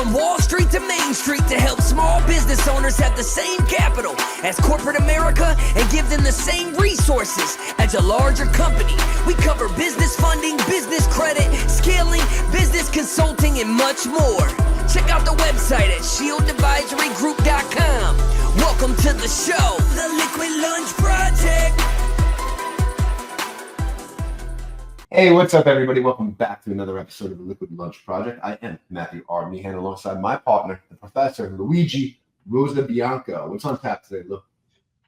From Wall Street to Main Street to help small business owners have the same capital as corporate America and give them the same resources as a larger company. We cover business funding, business credit, scaling, business consulting, and much more. Check out the website at shieldadvisorygroup.com. Welcome to the show, The Liquid Lunch Project. Hey, what's up, everybody? Welcome back to another episode of the Liquid Lunch Project. I am Matthew R. Meehan, alongside my partner, the professor, Luigi Rosabianco. What's on tap today, Lou?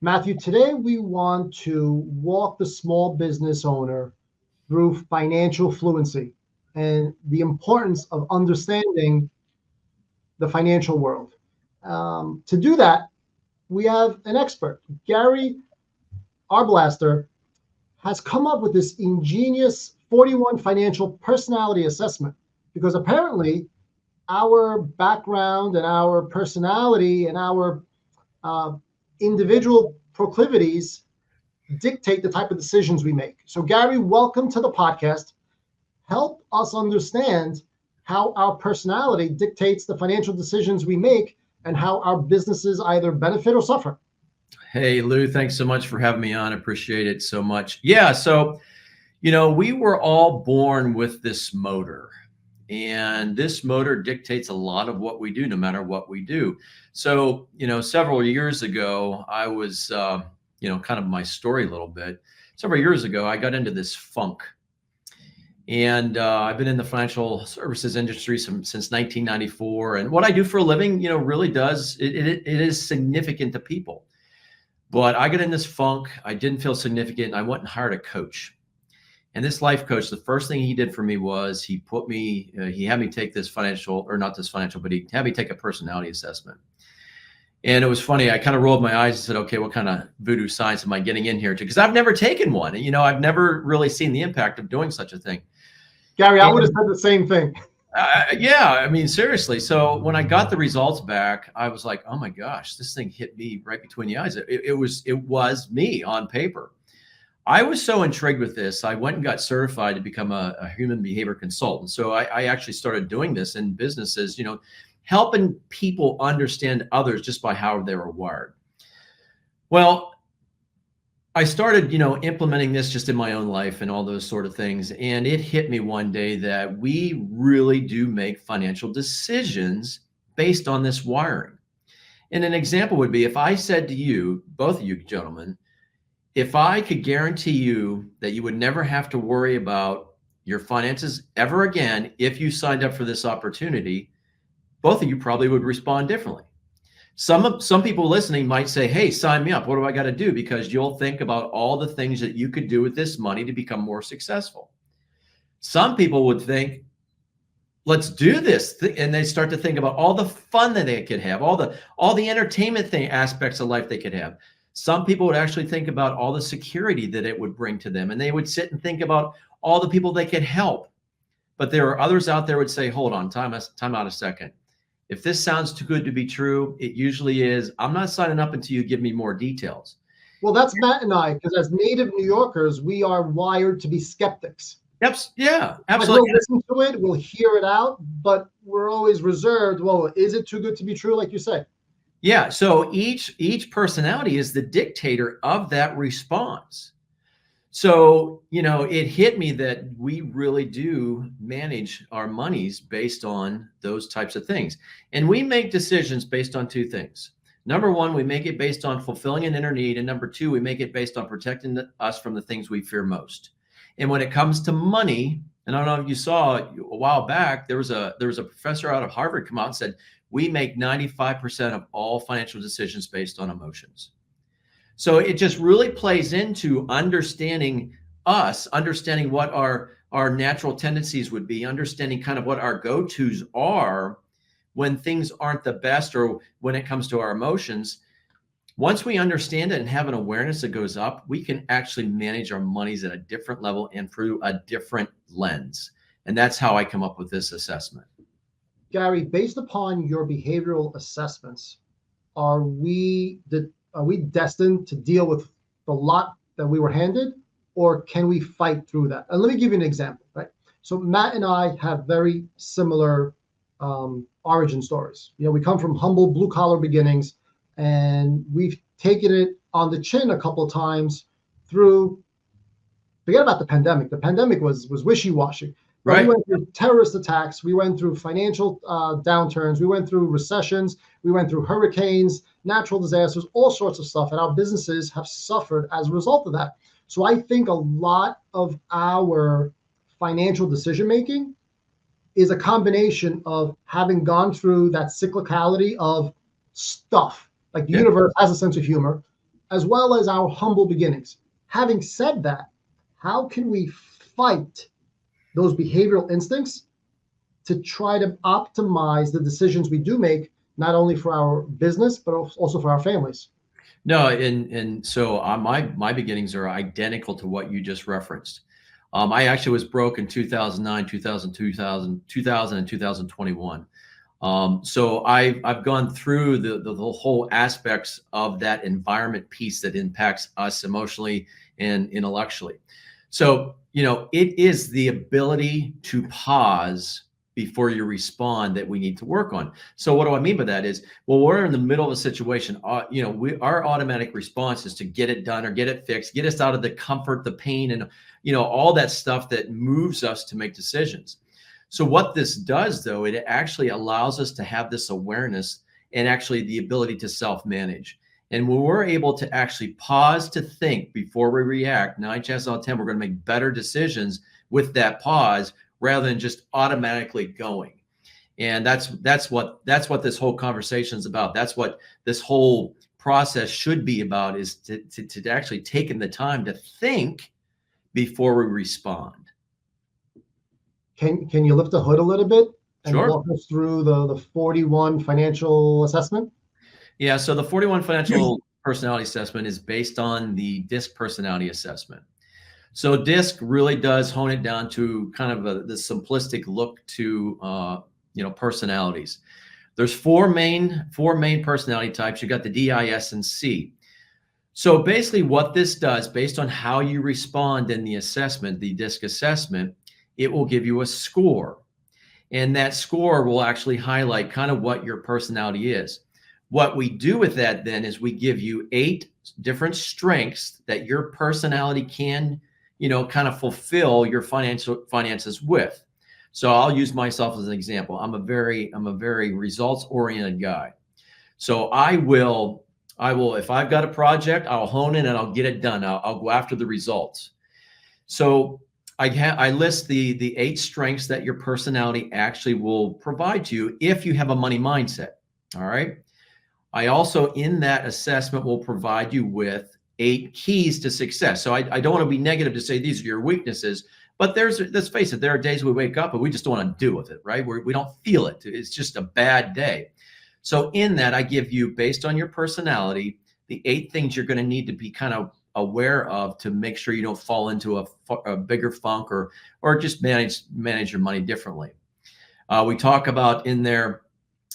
Matthew, today we want to walk the small business owner through financial fluency and the importance of understanding the financial world. To do that, we have an expert. Gary Arblaster has come up with this ingenious 41 financial personality assessment, because apparently our background and our personality and our individual proclivities dictate the type of decisions we make. So Gary, welcome to the podcast. Help us understand how our personality dictates the financial decisions we make and how our businesses either benefit or suffer. Hey, Lou, thanks so much for having me on. I appreciate it so much. Yeah, so, we were all born with this motor, and this motor dictates a lot of what we do, no matter what we do. So, several years ago, I was, kind of my story a little bit. Several years ago, I got into this funk. And I've been in the financial services industry since 1994. And what I do for a living, really does, it is significant to people. But I got in this funk. I didn't feel significant. I went and hired a coach. And this life coach, the first thing he did for me was he had me take this but he had me take a personality assessment. And it was funny. I kind of rolled my eyes and said, okay, what kind of voodoo science am I getting in here to? Because I've never taken one. And, I've never really seen the impact of doing such a thing. Gary, I would have said the same thing. Seriously. So when I got the results back, I was like, oh my gosh, this thing hit me right between the eyes. It was me on paper. I was so intrigued with this. I went and got certified to become a human behavior consultant. So I actually started doing this in businesses, helping people understand others just by how they were wired. Well, I started, implementing this just in my own life and all those sort of things. And it hit me one day that we really do make financial decisions based on this wiring. And an example would be if I said to you, both of you gentlemen, if I could guarantee you that you would never have to worry about your finances ever again, if you signed up for this opportunity, both of you probably would respond differently. Some people listening might say, hey, sign me up. What do I got to do? Because you'll think about all the things that you could do with this money to become more successful. Some people would think, let's do this. And they start to think about all the fun that they could have, all the entertainment aspects of life they could have. Some people would actually think about all the security that it would bring to them. And they would sit and think about all the people they could help. But there are others out there would say, hold on, time out a second. If this sounds too good to be true, it usually is. I'm not signing up until you give me more details. Well, that's Matt and I, because as native New Yorkers, we are wired to be skeptics. Yep. Yeah, absolutely. We'll listen to it, we'll hear it out, but we're always reserved. Well, is it too good to be true, like you say? Yeah. So each personality is the dictator of that response. So, it hit me that we really do manage our monies based on those types of things. And we make decisions based on two things. Number one, we make it based on fulfilling an inner need. And number two, we make it based on protecting us from the things we fear most. And when it comes to money, and I don't know if you saw a while back, there was a professor out of Harvard come out and said, we make 95% of all financial decisions based on emotions. So it just really plays into understanding us, understanding what our natural tendencies would be, understanding kind of what our go-tos are when things aren't the best or when it comes to our emotions. Once we understand it and have an awareness that goes up, we can actually manage our monies at a different level and through a different lens. And that's how I come up with this assessment. Gary, based upon your behavioral assessments, are we destined to deal with the lot that we were handed, or can we fight through that? And let me give you an example, right? So Matt and I have very similar origin stories. We come from humble blue collar beginnings, and we've taken it on the chin a couple of times through. Forget about the pandemic. The pandemic was wishy-washy. But Right. we went through terrorist attacks. We went through financial downturns. We went through recessions. We went through hurricanes, natural disasters, all sorts of stuff. And our businesses have suffered as a result of that. So I think a lot of our financial decision-making is a combination of having gone through that cyclicality of stuff. Like the universe has a sense of humor, as well as our humble beginnings. Having said that, how can we fight those behavioral instincts to try to optimize the decisions we do make, not only for our business, but also for our families? No, and so my beginnings are identical to what you just referenced. I actually was broke in 2009, 2000, and 2021. So I've gone through the whole aspects of that environment piece that impacts us emotionally and intellectually. So, it is the ability to pause before you respond that we need to work on. So what do I mean by that is, well, we're in the middle of a situation. Our automatic response is to get it done or get it fixed, get us out of the comfort, the pain, and all that stuff that moves us to make decisions. So what this does, though, it actually allows us to have this awareness and actually the ability to self-manage. And when we're able to actually pause to think before we react, 9 chances out of 10, we're going to make better decisions with that pause rather than just automatically going. And that's what this whole conversation is about. That's what this whole process should be about, is to actually taking the time to think before we respond. Can you lift the hood a little bit and Sure. walk us through the 41 financial assessment? Yeah, so the 41 financial personality assessment is based on the DISC personality assessment. So DISC really does hone it down to kind of the simplistic look to personalities. There's four main personality types. You got the D, I, S, and C. So basically what this does, based on how you respond in the assessment, the DISC assessment, it will give you a score. And that score will actually highlight kind of what your personality is. What we do with that then is we give you 8 different strengths that your personality can, kind of fulfill your finances with. So I'll use myself as an example. I'm a very results-oriented guy. So I will, if I've got a project, I'll hone in and I'll get it done. I'll go after the results. So I list the 8 strengths that your personality actually will provide to you if you have a money mindset. All right. I also, in that assessment, will provide you with 8 keys to success. So I don't want to be negative to say these are your weaknesses, but let's face it, there are days we wake up and we just don't want to deal with it, right? We don't feel it. It's just a bad day. So in that, I give you, based on your personality, the 8 things you're going to need to be kind of aware of to make sure you don't fall into a bigger funk or just manage your money differently. We talk about in there,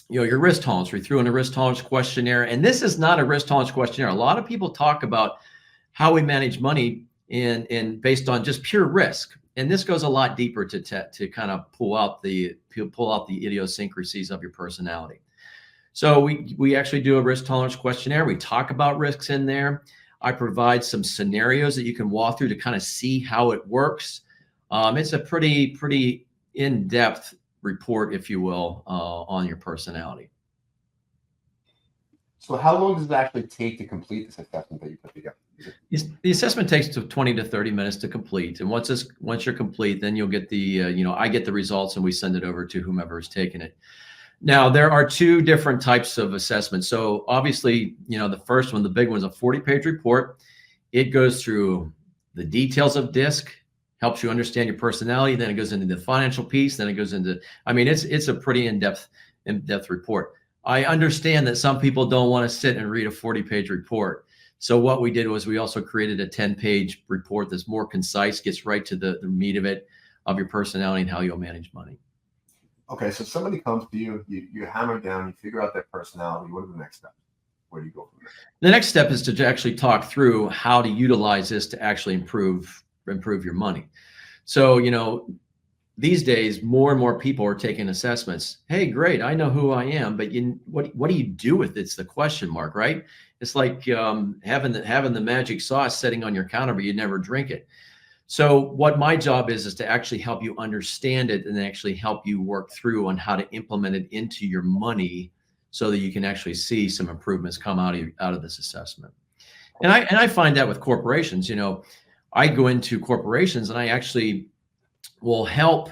your risk tolerance. We threw in a risk tolerance questionnaire, and this is not a risk tolerance questionnaire. A lot of people talk about how we manage money in based on just pure risk, and this goes a lot deeper to kind of pull out the idiosyncrasies of your personality. So we actually do a risk tolerance questionnaire. We talk about risks in there. I provide some scenarios that you can walk through to kind of see how it works. It's a pretty in-depth report, if you will, on your personality. So how long does it actually take to complete this assessment that you put together? The assessment takes 20 to 30 minutes to complete. And once you're complete, then you'll get I get the results and we send it over to whomever is taking it. Now, there are 2 different types of assessments. So obviously, the first one, the big one, is a 40-page report. It goes through the details of DISC, helps you understand your personality. Then it goes into the financial piece. Then it goes into, it's a pretty in-depth report. I understand that some people don't want to sit and read a 40-page report. So what we did was we also created a 10-page report that's more concise, gets right to the meat of it, of your personality and how you'll manage money. Okay, so somebody comes to you, you hammer down, you figure out their personality. What are the next steps? Where do you go from there? The next step is to actually talk through how to utilize this to actually improve your money. So, these days, more and more people are taking assessments. Hey, great, I know who I am, but what do you do with it? It's the question mark, right? It's like having the magic sauce sitting on your counter, but you never drink it. So what my job is to actually help you understand it and actually help you work through on how to implement it into your money so that you can actually see some improvements come out of this assessment. And I find that with corporations, I go into corporations and I actually will help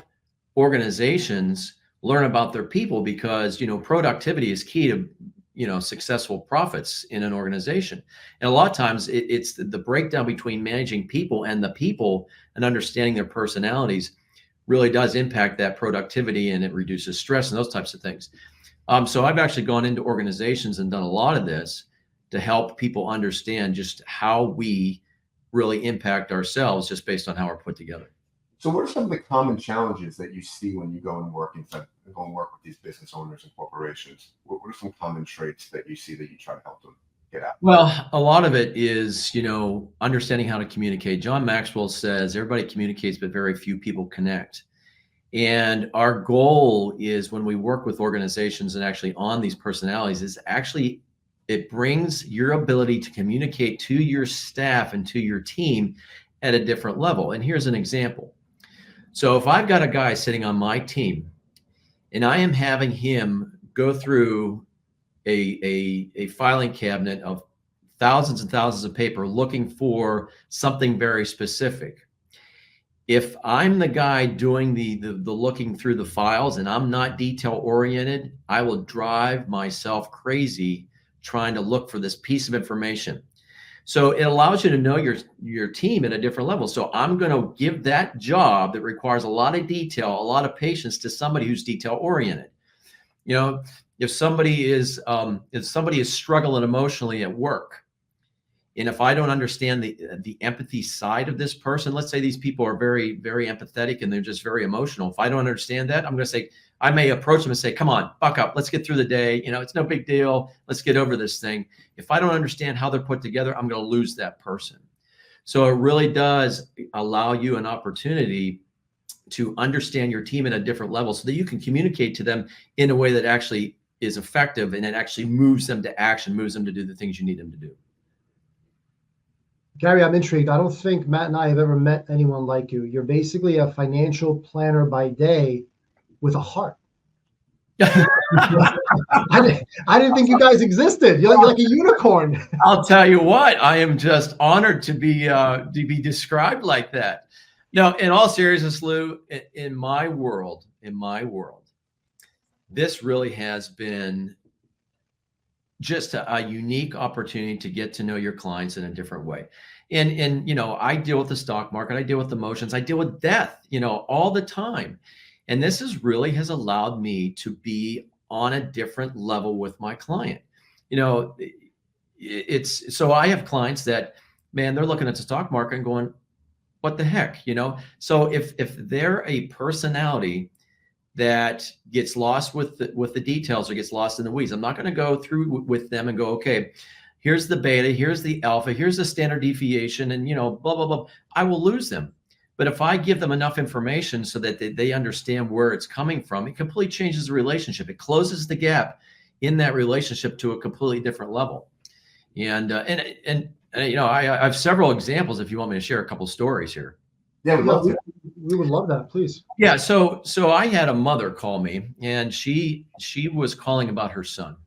organizations learn about their people because, productivity is key to, successful profits in an organization. And a lot of times it's the breakdown between managing people and the people and understanding their personalities really does impact that productivity, and it reduces stress and those types of things. So I've actually gone into organizations and done a lot of this to help people understand just how we really impact ourselves just based on how we're put together. So what are some of the common challenges that you see when you go and work with these business owners and corporations? What are some common traits that you see that you try to help them get out? Well, a lot of it is, understanding how to communicate. John Maxwell says everybody communicates, but very few people connect. And our goal is when we work with organizations and actually on these personalities is actually it brings your ability to communicate to your staff and to your team at a different level. And here's an example. So if I've got a guy sitting on my team and I am having him go through a filing cabinet of thousands and thousands of paper looking for something very specific, if I'm the guy doing the looking through the files and I'm not detail oriented, I will drive myself crazy trying to look for this piece of information. So it allows you to know your team at a different level. So I'm going to give that job that requires a lot of detail, a lot of patience to somebody who's detail oriented. If somebody is struggling emotionally at work, and if I don't understand the empathy side of this person, let's say these people are very, very empathetic and they're just very emotional. If I don't understand that, I'm going to say, I may approach them and say, come on, buck up. Let's get through the day. It's no big deal. Let's get over this thing. If I don't understand how they're put together, I'm going to lose that person. So it really does allow you an opportunity to understand your team at a different level so that you can communicate to them in a way that actually is effective and it actually moves them to action, moves them to do the things you need them to do. Gary, I'm intrigued. I don't think Matt and I have ever met anyone like you. You're basically a financial planner by day with a heart. I didn't think you guys existed. You're like a unicorn. I'll tell you what, I am just honored to be described like that. No, in all seriousness, Lou, in my world, this really has been just a unique opportunity to get to know your clients in a different way. And I deal with the stock market, I deal with emotions, I deal with death, all the time. And this has allowed me to be on a different level with my client. So I have clients that, man, they're looking at the stock market and going, what the heck, So if they're a personality that gets lost with the details or gets lost in the weeds, I'm not going to go through with them and go, okay, here's the beta, here's the alpha, here's the standard deviation, and blah, blah, blah. I will lose them. But if I give them enough information so that they understand where it's coming from, it completely changes the relationship. It closes the gap in that relationship to a completely different level. And I have several examples if you want me to share a couple stories here. Yeah, we would love that, please. Yeah, so I had a mother call me, and she was calling about her son.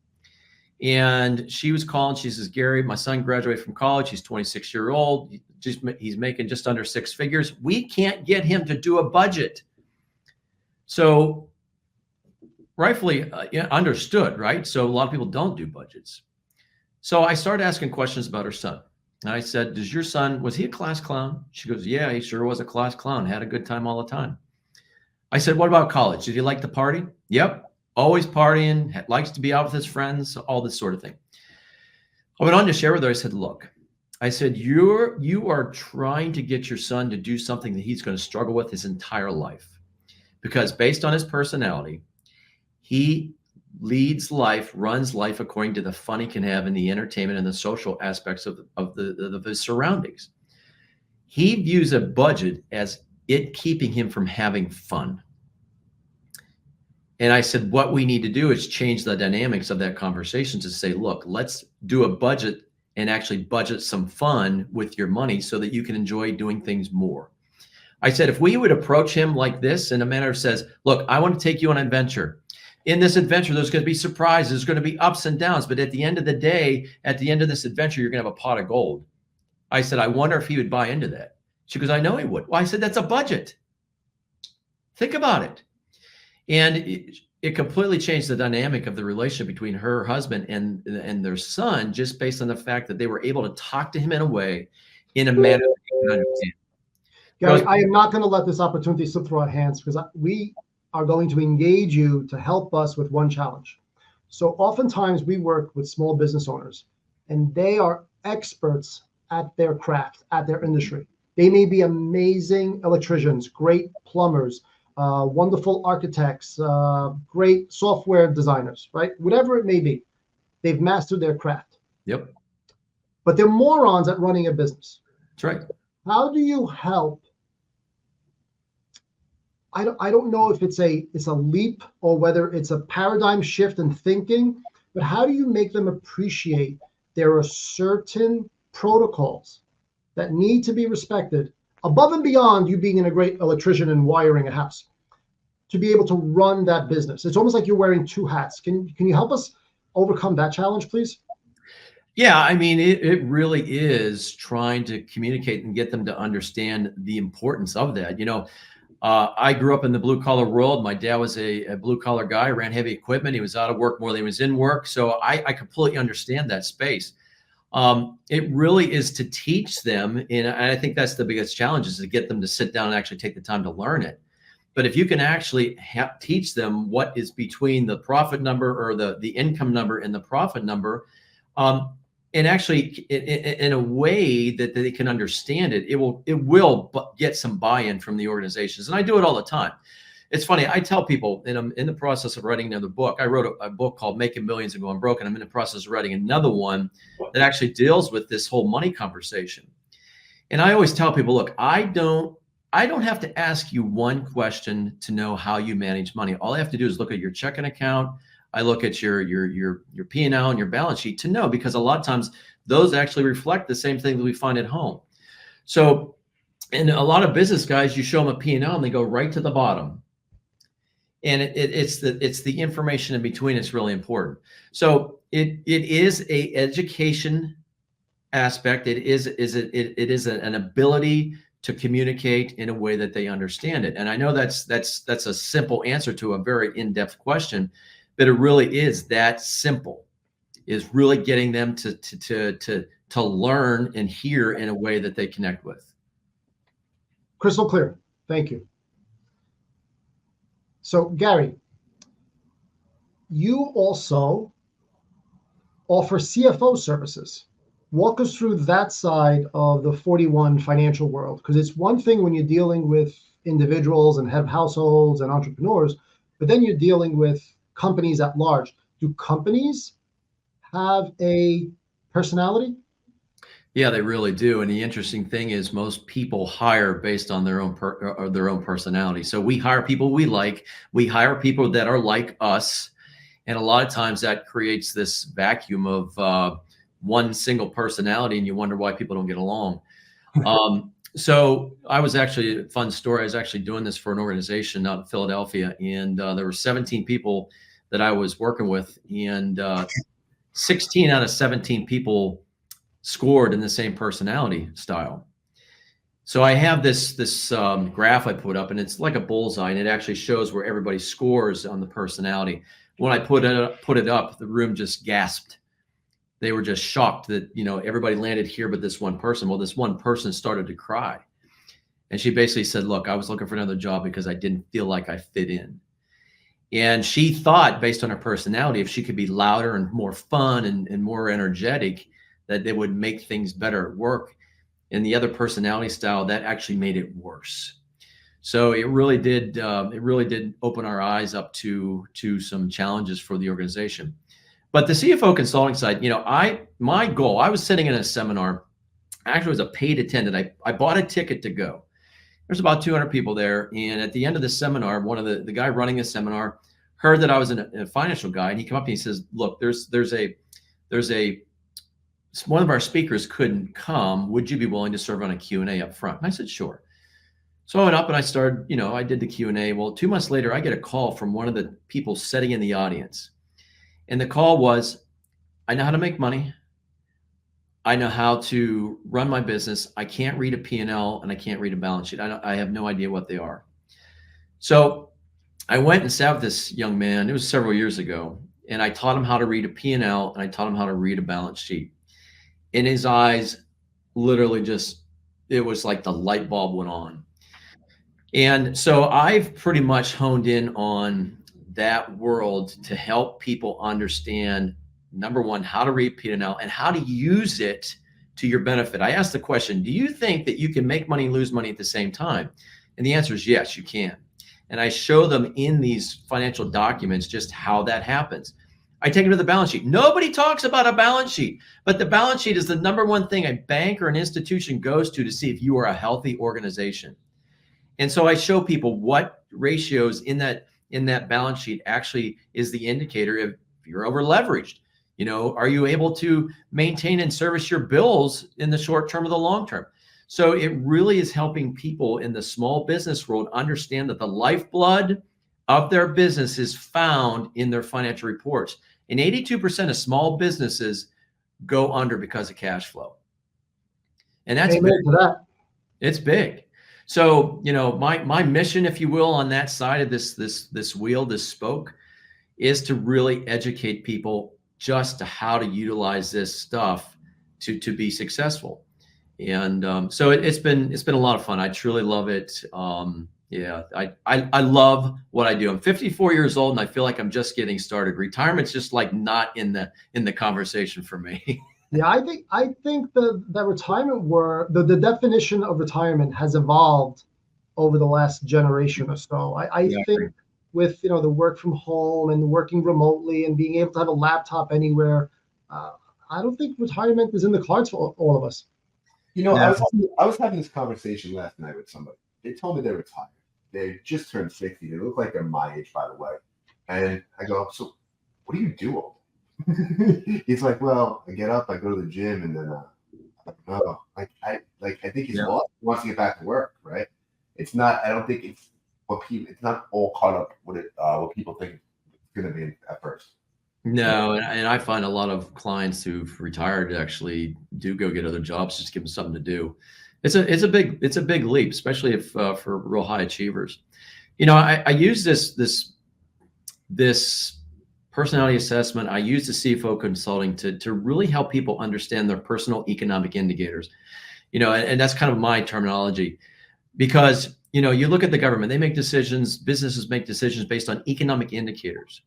And she was calling, she says, Gary, my son graduated from college. He's 26 years old. He's making just under 6 figures. We can't get him to do a budget. So rightfully understood, right? So a lot of people don't do budgets. So I started asking questions about her son. And I said, was he a class clown? She goes, yeah, he sure was a class clown. Had a good time all the time. I said, what about college? Did he like to party? Yep. Always partying, likes to be out with his friends, all this sort of thing. I went on to share with her. I said, look, you are trying to get your son to do something that he's going to struggle with his entire life. Because based on his personality, he runs life according to the fun he can have in the entertainment and the social aspects of his surroundings. He views a budget as it keeping him from having fun. And I said, what we need to do is change the dynamics of that conversation to say, look, let's do a budget and actually budget some fun with your money so that you can enjoy doing things more. I said, if we would approach him like this in a manner that says, look, I want to take you on an adventure. In this adventure, there's going to be surprises, there's going to be ups and downs. But at the end of the day, at the end of this adventure, you're going to have a pot of gold. I said, I wonder if he would buy into that. She goes, I know he would. Well, I said, that's a budget. Think about it. And it completely changed the dynamic of the relationship between her husband and their son, just based on the fact that they were able to talk to him in a way, in a manner that he could understand. Gary, I am not going to let this opportunity slip through our hands, because we are going to engage you to help us with one challenge. So oftentimes we work with small business owners, and they are experts at their craft, at their industry. They may be amazing electricians, great plumbers, wonderful architects, great software designers, right? Whatever it may be, they've mastered their craft. Yep. But they're morons at running a business. That's right. How do you help? I don't know if it's a leap or whether it's a paradigm shift in thinking, but how do you make them appreciate there are certain protocols that need to be respected above and beyond you being a great electrician and wiring a house to be able to run that business? It's almost like you're wearing two hats. Can you help us overcome that challenge, please? Yeah, I mean, it really is trying to communicate and get them to understand the importance of that. I grew up in the blue collar world. My dad was a blue collar guy, ran heavy equipment. He was out of work more than he was in work. So I completely understand that space. It really is to teach them. And I think that's the biggest challenge, is to get them to sit down and actually take the time to learn it. But if you can actually teach them what is between the profit number or the income number and the profit number, and actually in a way that they can understand it, it will get some buy-in from the organizations. And I do it all the time. It's funny. I tell people, and I'm in the process of writing another book. I wrote a book called Making Millions and Going Broke, and I'm in the process of writing another one that actually deals with this whole money conversation. And I always tell people, look, I don't have to ask you one question to know how you manage money. All I have to do is look at your checking account. I look at your P&L and your balance sheet to know, because a lot of times those actually reflect the same thing that we find at home. So, and a lot of business guys, you show them a P&L and they go right to the bottom. And it's the information in between that's really important. So it is a education aspect. It is an ability to communicate in a way that they understand it. And I know that's a simple answer to a very in-depth question, but it really is that simple, is really getting them to learn and hear in a way that they connect with. Crystal clear. Thank you. So, Gary, you also offer CFO services. Walk us through that side of the 41 financial world, because it's one thing when you're dealing with individuals and head of households and entrepreneurs, but then you're dealing with companies at large. Do companies have a personality? Yeah, they really do. And the interesting thing is, most people hire based on their own personality. So we hire people we like. We hire people that are like us. And a lot of times that creates this vacuum of one single personality, and you wonder why people don't get along. So I was actually, a fun story, I was actually doing this for an organization out in Philadelphia, and there were 17 people that I was working with, and 16 out of 17 people scored in the same personality style. So I have this graph I put up, and it's like a bullseye, and it actually shows where everybody scores on the personality. When I put it up, the room just gasped. They were just shocked that, everybody landed here but this one person. Well, this one person started to cry. And she basically said, look, I was looking for another job because I didn't feel like I fit in. And she thought, based on her personality, if she could be louder and more fun and more energetic, that they would make things better at work. And the other personality style, that actually made it worse. So it really did open our eyes up to some challenges for the organization. But the CFO consulting side, my goal, I was sitting in a seminar, actually was a paid attendant. I bought a ticket to go. There's about 200 people there. And at the end of the seminar, one of the guy running the seminar heard that I was a financial guy, and he came up and he says, "Look, there's one of our speakers couldn't come. Would you be willing to serve on a Q&A up front?" And I said, "Sure." So I went up and I started, I did the Q&A. Well, 2 months later, I get a call from one of the people sitting in the audience. And the call was, "I know how to make money. I know how to run my business. I can't read a P&L and I can't read a balance sheet. I have no idea what they are." So I went and sat with this young man. It was several years ago. And I taught him how to read a P&L and I taught him how to read a balance sheet. In his eyes, literally it was like the light bulb went on. And so I've pretty much honed in on that world to help people understand, number one, how to read P&L and how to use it to your benefit. I asked the question, do you think that you can make money and lose money at the same time? And the answer is yes, you can. And I show them in these financial documents just how that happens. I take them to the balance sheet. Nobody talks about a balance sheet, but the balance sheet is the number one thing a bank or an institution goes to see if you are a healthy organization. And so I show people what ratios in that balance sheet actually is the indicator if you're over leveraged. Are you able to maintain and service your bills in the short term or the long term? So it really is helping people in the small business world understand that the lifeblood of their business is found in their financial reports. And 82% of small businesses go under because of cash flow. And that's Amen big. to that. It's big. So, my mission, if you will, on that side of this wheel, this spoke, is to really educate people just to how to utilize this stuff to be successful. And so it's been a lot of fun. I truly love it. I love what I do. I'm 54 years old and I feel like I'm just getting started. Retirement's just like not in the conversation for me. Yeah, I think the retirement the definition of retirement has evolved over the last generation or so. I think with the work from home and working remotely and being able to have a laptop anywhere, I don't think retirement is in the cards for all of us. I was having this conversation last night with somebody. They told me they're retired. They just turned 60. They look like they're my age, by the way. And I go, "So what do you do all day?" He's like, "Well, I get up, I go to the gym, and then I think he's lost. He wants to get back to work, right? It's not. I don't think it's it's not all caught up with what people think it's going to be at first." No, and I find a lot of clients who've retired actually do go get other jobs just to give them something to do. It's a big leap, especially if for real high achievers. I use this personality assessment. I use the CFO consulting to really help people understand their personal economic indicators. And that's kind of my terminology, because you look at the government, they make decisions, businesses make decisions based on economic indicators.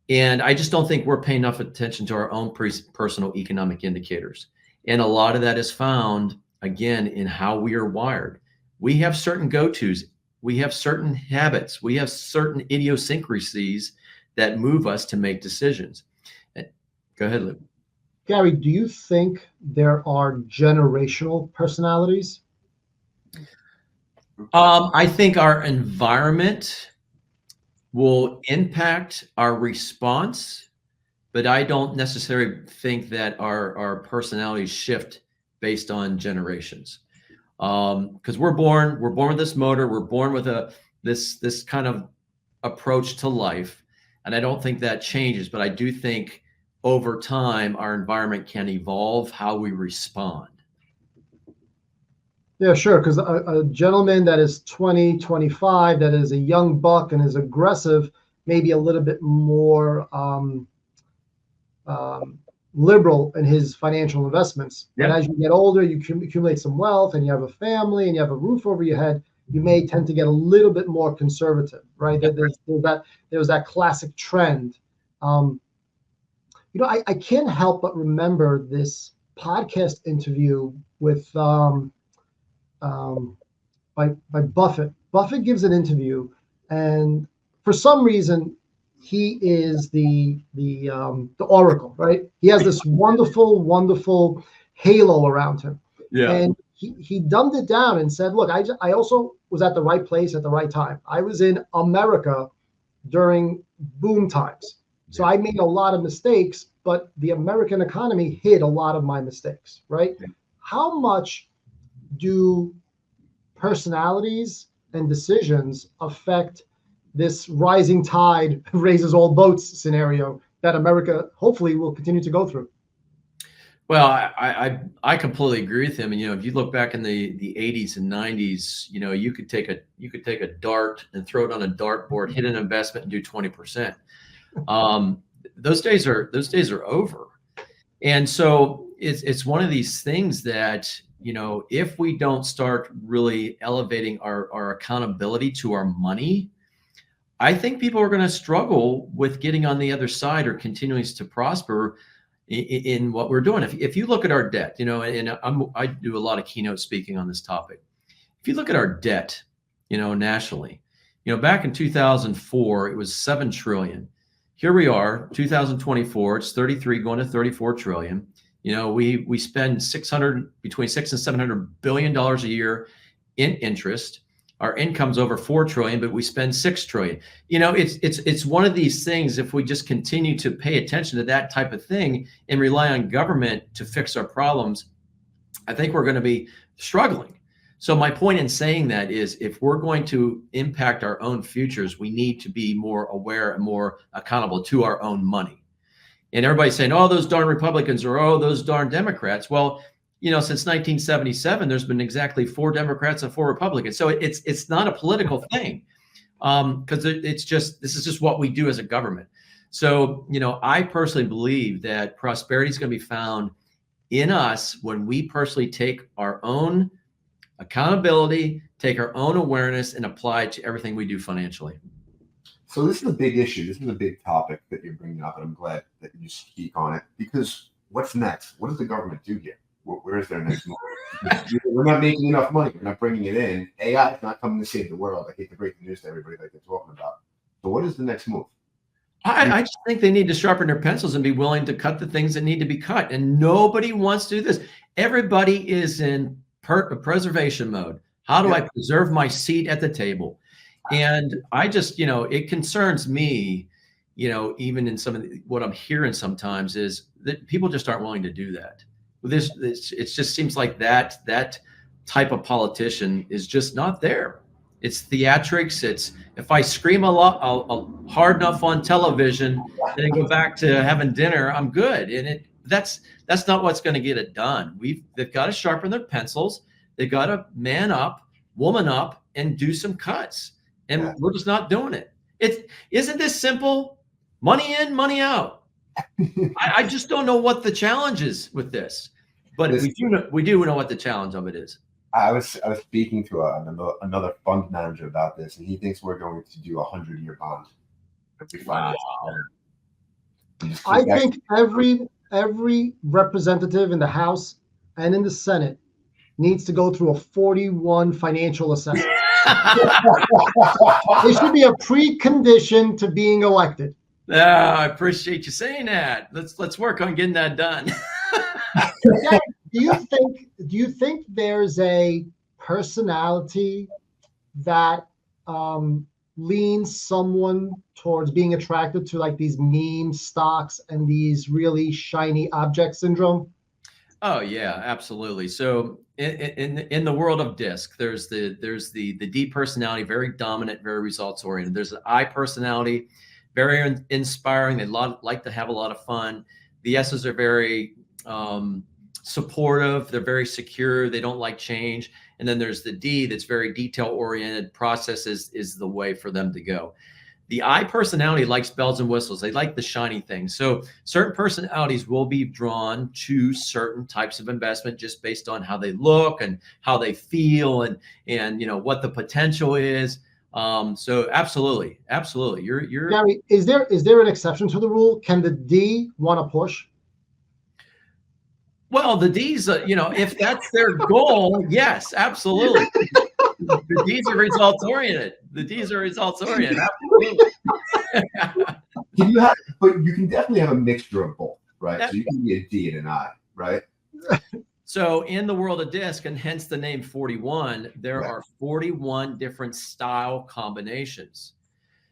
And I just don't think we're paying enough attention to our own personal economic indicators. And a lot of that is found, again, in how we are wired. We have certain go-tos. We have certain habits. We have certain idiosyncrasies that move us to make decisions. Go ahead, Lou. Gary, do you think there are generational personalities? I think our environment will impact our response, but I don't necessarily think that our personalities shift based on generations. Because we're born with this motor, we're born with this kind of approach to life, and I don't think that changes. But I do think over time our environment can evolve how we respond. Yeah, sure. Because a gentleman that is 20, 25, that is a young buck and is aggressive, maybe a little bit more liberal in his financial investments. Yep. And as you get older, you accumulate some wealth and you have a family and you have a roof over your head, you may tend to get a little bit more conservative, right? Yep. There's that classic trend. I can't help but remember this podcast interview with by Buffett. Buffett gives an interview, and for some reason, he is the oracle, right? He has this wonderful halo around him. Yeah. And he dumbed it down and said, "Look, I also was at the right place at the right time. I was in America during boom times. So I made a lot of mistakes, but the American economy hid a lot of my mistakes, right? How much do personalities and decisions affect this rising tide raises all boats scenario that America hopefully will continue to go through? Well, I completely agree with him. And if you look back in the 80s and 90s, you could take a dart and throw it on a dartboard, hit an investment, and do 20%. Those days are over. And so it's one of these things that if we don't start really elevating our accountability to our money, I think people are going to struggle with getting on the other side or continuing to prosper in what we're doing. If you look at our debt, and I do a lot of keynote speaking on this topic. If you look at our debt, nationally, back in 2004, it was 7 trillion. Here we are, 2024, it's 33 going to 34 trillion. We spend between $600 and $700 billion a year in interest. Our income's over 4 trillion, but we spend 6 trillion. It's one of these things. If we just continue to pay attention to that type of thing and rely on government to fix our problems, I think we're going to be struggling. So my point in saying that is, if we're going to impact our own futures, we need to be more aware and more accountable to our own money. And everybody's saying, oh, those darn Republicans, or oh, those darn Democrats. Well, since 1977, there's been exactly 4 Democrats and 4 Republicans. So it's not a political thing, because this is just what we do as a government. So, I personally believe that prosperity is going to be found in us when we personally take our own accountability, take our own awareness, and apply it to everything we do financially. So this is a big issue. This is a big topic that you're bringing up, and I'm glad that you speak on it, because what's next? What does the government do here? Where is their next move? We're not making enough money. We're not bringing it in. AI is not coming to save the world. I hate to break the news to everybody like they're talking about. So what is the next move? I just think they need to sharpen their pencils and be willing to cut the things that need to be cut. And nobody wants to do this. Everybody is in preservation mode. How do I preserve my seat at the table? And I just, it concerns me, even in some of what I'm hearing sometimes, is that people just aren't willing to do that. It just seems like that type of politician is just not there. It's theatrics. It's, if I scream a lot, hard enough on television, and then go back to having dinner, I'm good. And that's not what's going to get it done. They've got to sharpen their pencils. They've got to man up, woman up, and do some cuts. And we're just not doing it. Isn't this simple? Money in, money out. I just don't know what the challenge is with this, but we do know what the challenge of it is. I was speaking to another fund manager about this, and he thinks we're going to do a 100-year bond. Wow. I think every representative in the House and in the Senate needs to go through a 41 financial assessment. It should be a precondition to being elected. I appreciate you saying that. Let's work on getting that done. Do you think there's a personality that leans someone towards being attracted to like these meme stocks and these really shiny object syndrome? Oh yeah, absolutely. So in the world of DISC, there's the D personality, very dominant, very results oriented. There's the I personality, very inspiring. They like to have a lot of fun. The S's are very supportive. They're very secure. They don't like change. And then there's the D that's very detail oriented. Process is the way for them to go. The I personality likes bells and whistles. They like the shiny things. So certain personalities will be drawn to certain types of investment just based on how they look and how they feel and what the potential is. So absolutely. You're Gary, is there an exception to the rule? Can the D want to push? Well, the D's, if that's their goal, yes, absolutely. The D's are results oriented. Absolutely. But you can definitely have a mixture of both, right? So you can be a D and an I, right? So in the world of DISC, and hence the name 41, there are 41 different style combinations.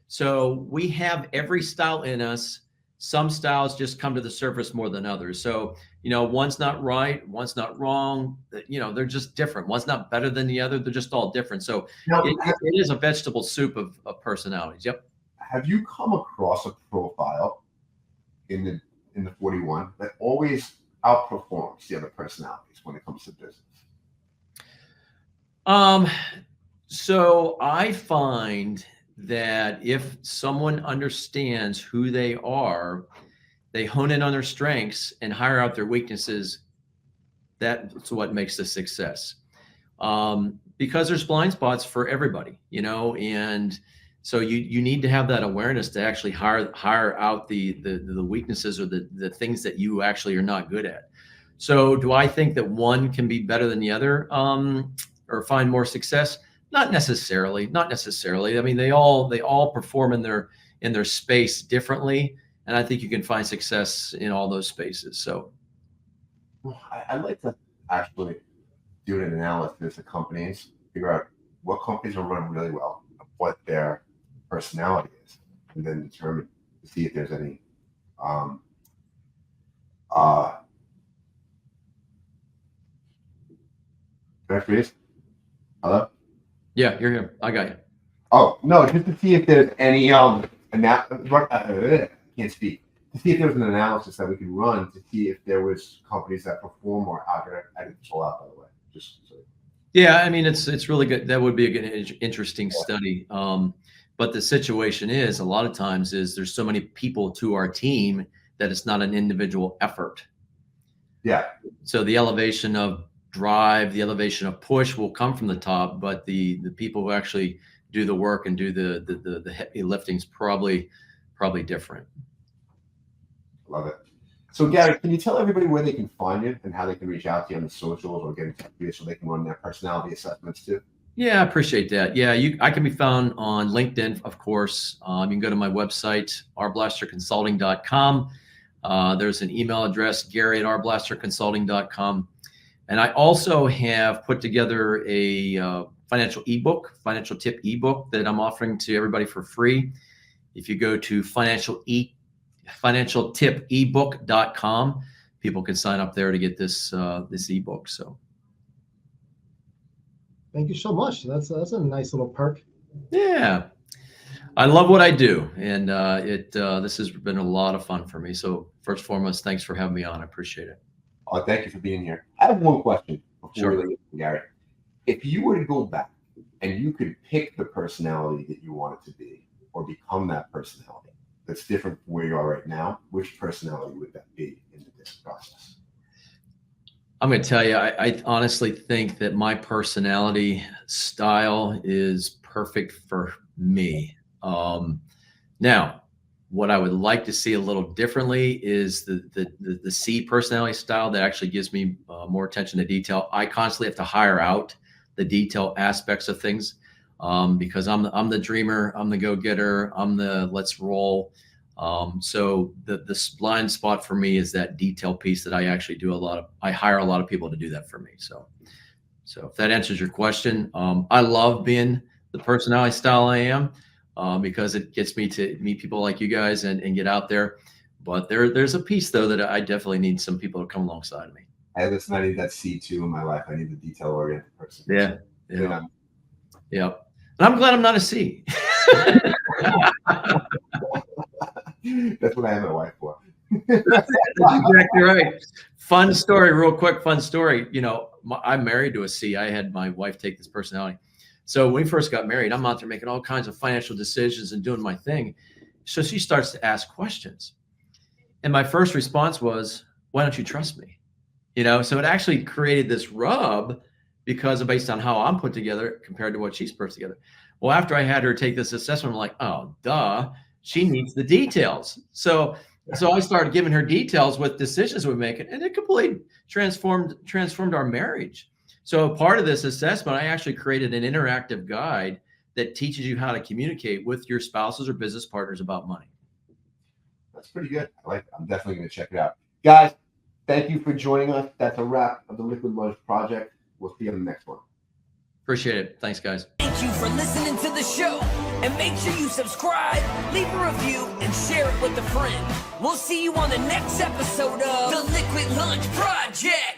So we have every style in us. Some styles just come to the surface more than others. So, one's not right, one's not wrong. They're just different. One's not better than the other. They're just all different. So Now, it is a vegetable soup of personalities. Yep. have you come across a profile in the 41 that always outperforms the other personalities when it comes to business? So I find that if someone understands who they are, they hone in on their strengths and hire out their weaknesses. That's what makes the success. Because there's blind spots for everybody, and so you need to have that awareness to actually hire out the weaknesses or the things that you actually are not good at. So do I think that one can be better than the other, or find more success? Not necessarily. I mean, they all perform in their space differently, and I think you can find success in all those spaces. So I'd like to actually do an analysis of companies, figure out what companies are running really well, what their personality is, and then determine to see if there's any can I freeze? Hello? yeah, you're here. I got you. Oh, no, just to see if there's any can't speak. To see if there was an analysis that we could run to see if there was companies that perform more out there. I didn't pull out, by the way. Just so. Yeah, I mean, it's really good. That would be a good, interesting study. But the situation is, a lot of times, is there's so many people to our team that it's not an individual effort. Yeah. So the elevation of drive, the elevation of push will come from the top, but the people who actually do the work and do the heavy lifting's probably different. Love it. So Gary, can you tell everybody where they can find you and how they can reach out to you on the socials or get in touch with you so they can run their personality assessments too? Yeah, I appreciate that. Yeah, I can be found on LinkedIn, of course. You can go to my website, arblasterconsulting.com. There's an email address, gary@arblasterconsulting.com. And I also have put together a financial tip ebook that I'm offering to everybody for free. If you go to financialtipebook.com, people can sign up there to get this ebook. So thank you so much. That's a nice little perk. Yeah, I love what I do, and this has been a lot of fun for me. So first and foremost, thanks for having me on. I appreciate it. Oh, thank you for being here. I have one question before we leave, Gary. If you were to go back and you could pick the personality that you wanted to be or become that personality that's different from where you are right now, which personality would that be in this process? I'm going to tell you, I honestly think that my personality style is perfect for me. Now, what I would like to see a little differently is the C personality style that actually gives me more attention to detail. I constantly have to hire out the detail aspects of things because I'm the dreamer, I'm the go-getter, I'm the let's roll. So the blind spot for me is that detail piece that I actually I hire a lot of people to do that for me. So if that answers your question, I love being the personality style I am. Because it gets me to meet people like you guys and get out there. But there's a piece, though, that I definitely need some people to come alongside of me. Hey, listen, I need that C2 in my life. I need the detail-oriented person. Yeah. And I'm glad I'm not a C. That's what I have my wife for. That's exactly right. Fun story, real quick, fun story. I'm married to a C. I had my wife take this personality. So when we first got married, I'm out there making all kinds of financial decisions and doing my thing. So she starts to ask questions. And my first response was, why don't you trust me? So it actually created this rub because based on how I'm put together compared to what she's put together. Well, after I had her take this assessment, I'm like, oh, duh, she needs the details. So I started giving her details with decisions we make, and it completely transformed our marriage. So part of this assessment, I actually created an interactive guide that teaches you how to communicate with your spouses or business partners about money. That's pretty good. I like it. I'm definitely going to check it out. Guys, thank you for joining us. That's a wrap of the Liquid Lunch Project. We'll see you on the next one. Appreciate it. Thanks, guys. Thank you for listening to the show. And make sure you subscribe, leave a review, and share it with a friend. We'll see you on the next episode of The Liquid Lunch Project.